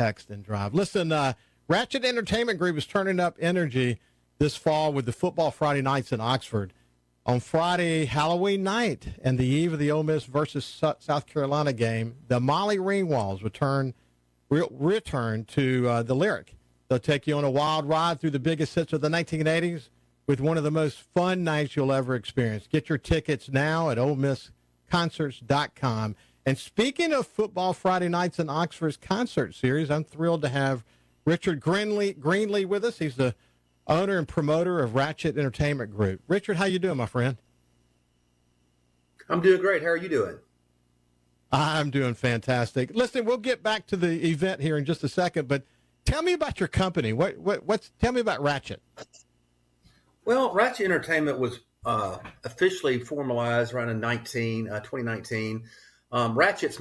text and drive. Listen, Wratchet Entertainment Group is turning up energy this fall with the Football Friday nights in Oxford. On Friday, Halloween night, and the eve of the Ole Miss versus South Carolina game, the Molly Ringwalds return to the Lyric. They'll take you on a wild ride through the biggest hits of the 1980s with one of the most fun nights you'll ever experience. Get your tickets now at OleMissConcerts.com. And speaking of Football Friday nights in Oxford's concert series, I'm thrilled to have Richard Greenlee with us. He's the owner and promoter of Wratchet Entertainment Group. Richard, how you doing, my friend? I'm doing great. How are you doing? I'm doing fantastic. Listen, we'll get back to the event here in just a second, but tell me about your company. Tell me about Wratchet. Well, Wratchet Entertainment was officially formalized around in 2019. Ratchet's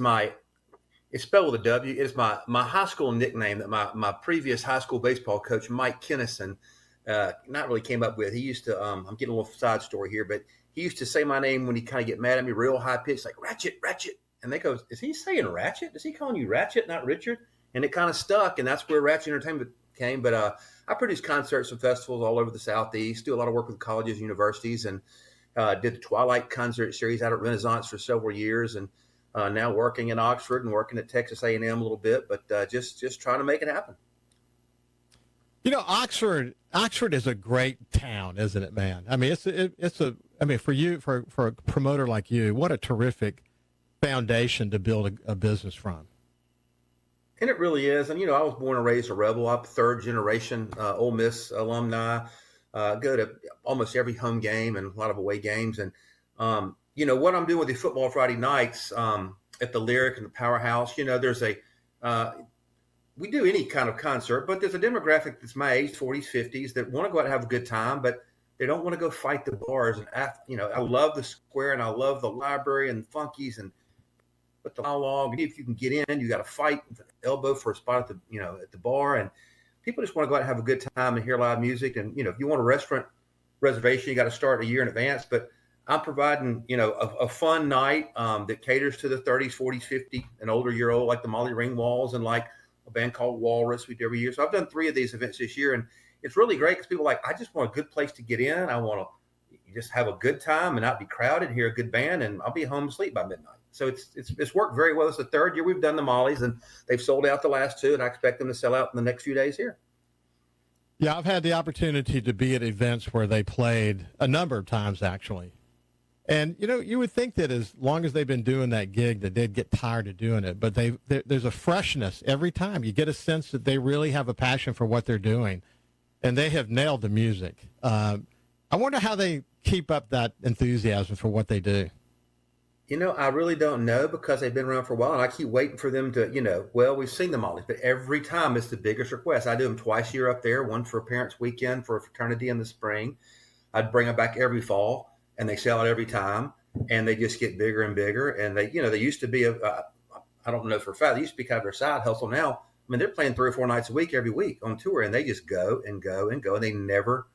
it's spelled with a W. It's my high school nickname that my previous high school baseball coach, Mike Kennison, not really came up with. He used to, I'm getting a little side story here, but he used to say my name when he kind of get mad at me, real high pitched, like Ratchet. And they go, is he saying Ratchet? Is he calling you Ratchet, not Richard? And it kind of stuck, and that's where Wratchet Entertainment came. But I produce concerts and festivals all over the Southeast, do a lot of work with colleges, universities, and did the Twilight concert series out at Renaissance for several years, and now working in Oxford and working at Texas A&M a little bit, but just trying to make it happen. You know, Oxford is a great town, isn't it, man? I mean, for a promoter like you, what a terrific foundation to build a business from. And it really is. And, I was born and raised a Rebel. I'm third generation Ole Miss alumni, go to almost every home game and a lot of away games. And, what I'm doing with the Football Friday nights at the Lyric and the Powerhouse, there's we do any kind of concert, but there's a demographic that's my age, 40s, 50s, that want to go out and have a good time, but they don't want to go fight the bars. And, I love the square and I love the library and Funkies and but the log. If you can get in, you got to fight with an elbow for a spot at the bar. And people just want to go out and have a good time and hear live music. And, if you want a restaurant reservation, you got to start a year in advance. But I'm providing, a fun night that caters to the 30s, 40s, 50 and older year old, like the Molly Ringwalds and like a band called Walrus we do every year. So I've done 3 of these events this year, and it's really great because people are like, I just want a good place to get in. I want to just have a good time and not be crowded, hear a good band, and I'll be home asleep by midnight. So it's worked very well. It's the 3rd year we've done the Mollies, and they've sold out the last 2, and I expect them to sell out in the next few days here. Yeah, I've had the opportunity to be at events where they played a number of times, actually. And, you would think that as long as they've been doing that gig that they'd get tired of doing it. But there's a freshness every time. You get a sense that they really have a passion for what they're doing, and they have nailed the music. I wonder how they keep up that enthusiasm for what they do. I really don't know because they've been around for a while, and I keep waiting for them to, we've seen them all, but every time it's the biggest request. I do them twice a year up there, one for a parents' weekend for a fraternity in the spring. I'd bring them back every fall, and they sell it every time, and they just get bigger and bigger. And they used to be I don't know for a fact, they used to be kind of their side hustle. Now, I mean, they're playing 3 or 4 nights a week, every week on tour, and they just go and go and go, and they never,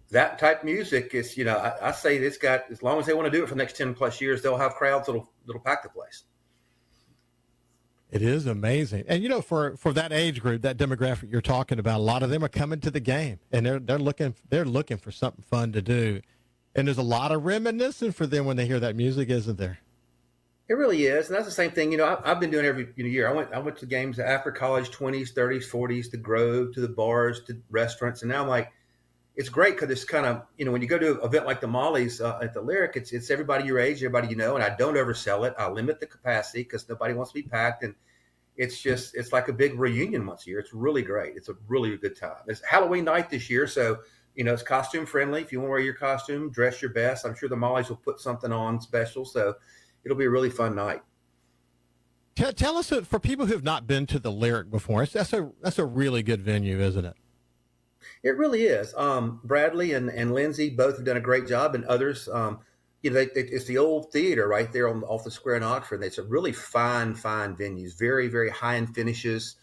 that type of music is, I say it's got, as long as they want to do it for the next 10 plus years, they'll have crowds that'll pack the place. It is amazing. And, for that age group, that demographic you're talking about, a lot of them are coming to the game, and they're looking for something fun to do. And there's a lot of reminiscing for them when they hear that music, isn't there? It really is. And that's the same thing. I've been doing every year. I went to games after college, 20s, 30s, 40s, to Grove, to the bars, to restaurants. And now I'm like, it's great because it's kind of, when you go to an event like the Mollies at the Lyric, it's everybody your age, everybody and I don't oversell it. I limit the capacity because nobody wants to be packed. And it's like a big reunion once a year. It's really great. It's a really good time. It's Halloween night this year, so it's costume friendly. If you want to wear your costume, dress your best. I'm sure the Mollies will put something on special, so it'll be a really fun night. Tell us, for people who have not been to the Lyric before, that's a really good venue, isn't it? It really is. Bradley and Lindsay both have done a great job, and others. It's the old theater right there off the square in Oxford. It's a really fine venues, very, very high-end finishes,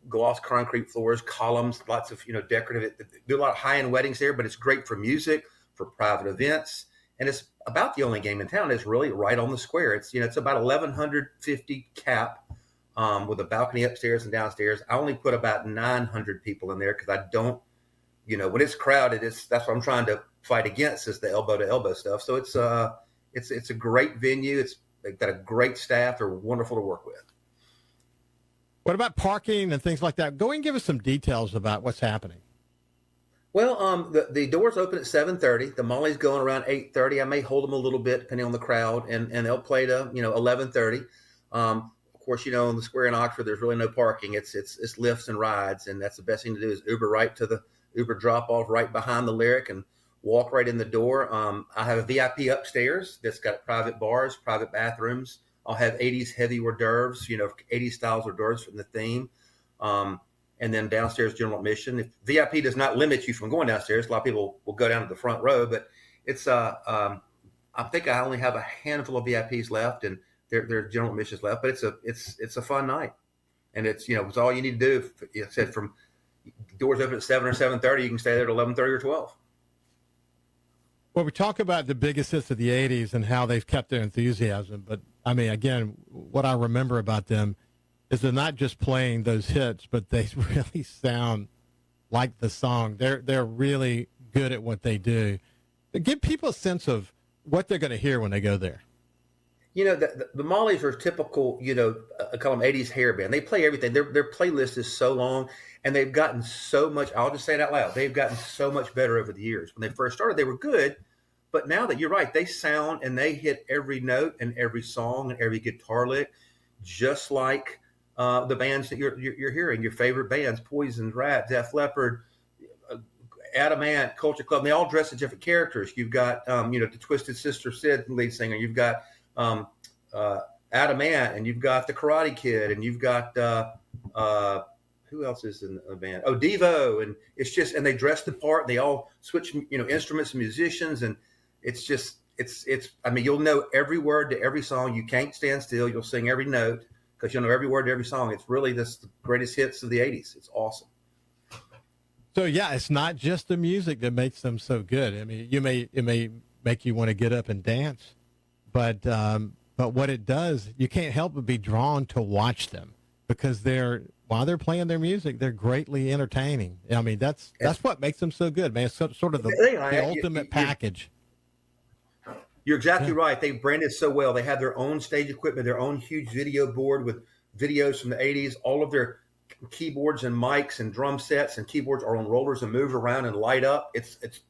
gloss concrete floors, columns, lots of, decorative. They do a lot of high-end weddings there, but it's great for music, for private events. And it's about the only game in town. It's really right on the square. It's, it's about 1,150 cap with a balcony upstairs and downstairs. I only put about 900 people in there because I don't, when it's crowded, that's what I'm trying to fight against, is the elbow to elbow stuff. So it's a great venue. They've got a great staff. They're wonderful to work with. What about parking and things like that? Go and give us some details about what's happening. Well, the doors open at 7:30. The Molly's going around 8:30. I may hold them a little bit depending on the crowd, and they'll play to 11:30. Of course, in the square in Oxford, there's really no parking. It's lifts and rides, and that's the best thing to do is Uber right to the Uber drop off right behind the Lyric and walk right in the door. I have a VIP upstairs that's got private bars, private bathrooms. I'll have 80s heavy hors d'oeuvres, 80s styles hors d'oeuvres from the theme. And then downstairs general admission. If VIP does not limit you from going downstairs, a lot of people will go down to the front row, but it's I think I only have a handful of VIPs left, and their general admissions left. But it's a fun night, and it's all you need to do. It said from doors open at 7 or 7:30, you can stay there at 11:30 or 12. Well, we talk about the biggest hits of the 80s and how they've kept their enthusiasm. But, I mean, again, what I remember about them is they're not just playing those hits, but they really sound like the song. They're really good at what they do. Give people a sense of what they're going to hear when they go there. The Mollies are typical, I call them 80s hair band. They play everything. Their playlist is so long, and they've gotten so much. I'll just say it out loud. They've gotten so much better over the years. When they first started, they were good, but now that you're right, they sound and they hit every note and every song and every guitar lick, just like the bands that you're hearing. Your favorite bands: Poison, Rat, Def Leppard, Adam Ant, Culture Club. And they all dress as different characters. You've got the Twisted Sister Sid, lead singer. You've got Adam Ant, and you've got the Karate Kid, and you've got who else is in the band? Oh, Devo, and it's just, and they dress the part. They all switch, instruments and musicians, and it's just, it's. I mean, you'll know every word to every song. You can't stand still. You'll sing every note because you'll know every word to every song. It's really the greatest hits of the 80s. It's awesome. So yeah, it's not just the music that makes them so good. I mean, it may make you want to get up and dance, but what it does, you can't help but be drawn to watch them because while they're playing their music, they're greatly entertaining. I mean, that's what makes them so good, man. It's sort of the ultimate package. You're exactly right. They branded so well. They have their own stage equipment, their own huge video board with videos from the 80s. All of their keyboards and mics and drum sets and keyboards are on rollers and move around and light up.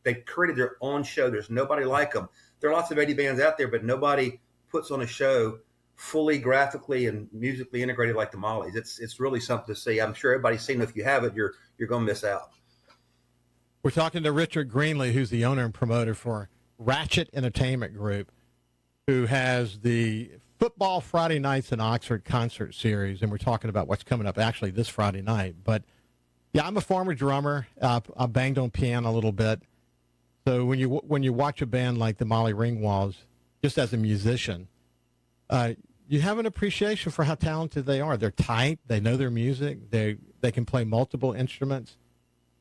They created their own show. There's nobody like them. There are lots of 80 bands out there, but nobody puts on a show fully graphically and musically integrated like the Mollies. It's really something to see. I'm sure everybody's seen it. If you haven't, you're going to miss out. We're talking to Richard Greenlee, who's the owner and promoter for Wratchet Entertainment Group, who has the Football Friday Nights in Oxford concert series, and we're talking about what's coming up actually this Friday night. But yeah, I'm a former drummer. I banged on piano a little bit. So when you watch a band like the Molly Ringwalds, just as a musician, you have an appreciation for how talented they are. They're tight. They know their music. They can play multiple instruments.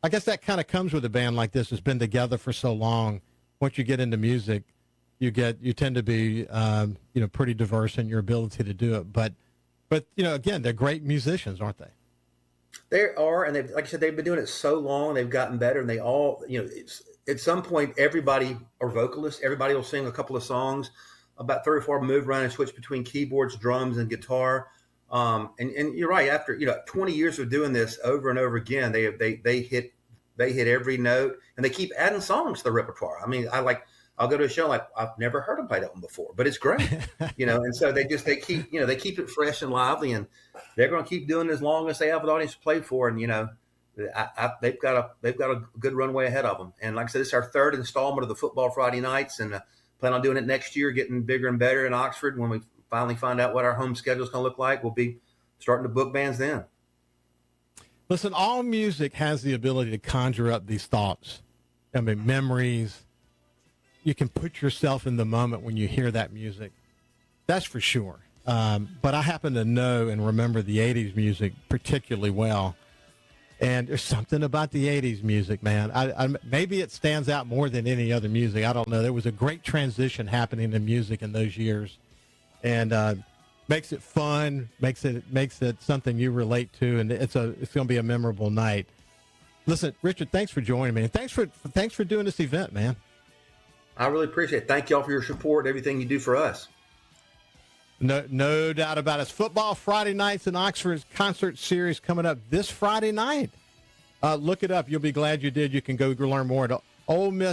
I guess that kind of comes with a band like this that's been together for so long. Once you get into music, you tend to be pretty diverse in your ability to do it. But again, they're great musicians, aren't they? They are, and like I said, they've been doing it so long. They've gotten better, and they all at some point, everybody are vocalists. Everybody will sing a couple of songs. About 3 or 4 move around and switch between keyboards, drums, and guitar. And you're right. After 20 years of doing this over and over again, they hit every note, and they keep adding songs to the repertoire. I mean, I'll go to a show like I've never heard them play that one before, but it's great, And so they keep it fresh and lively, and they're going to keep doing it as long as they have an audience to play for. And they've got a good runway ahead of them. And like I said, it's our 3rd installment of the Football Friday Nights, and plan on doing it next year, getting bigger and better in Oxford. When we finally find out what our home schedule is going to look like, we'll be starting to book bands then. Listen, all music has the ability to conjure up these thoughts. I mean, memories. You can put yourself in the moment when you hear that music. That's for sure. But I happen to know and remember the 80s music particularly well. And there's something about the 80s music, man. I maybe it stands out more than any other music. I don't know. There was a great transition happening in music in those years. And makes it fun, makes it something you relate to, and it's going to be a memorable night. Listen, Richard, thanks for joining me, and thanks for doing this event, man. I really appreciate it. Thank y'all for your support and everything you do for us. No doubt about it. It's Football Friday Nights in Oxford's concert series coming up this Friday night. Look it up. You'll be glad you did. You can go learn more at Ole Miss.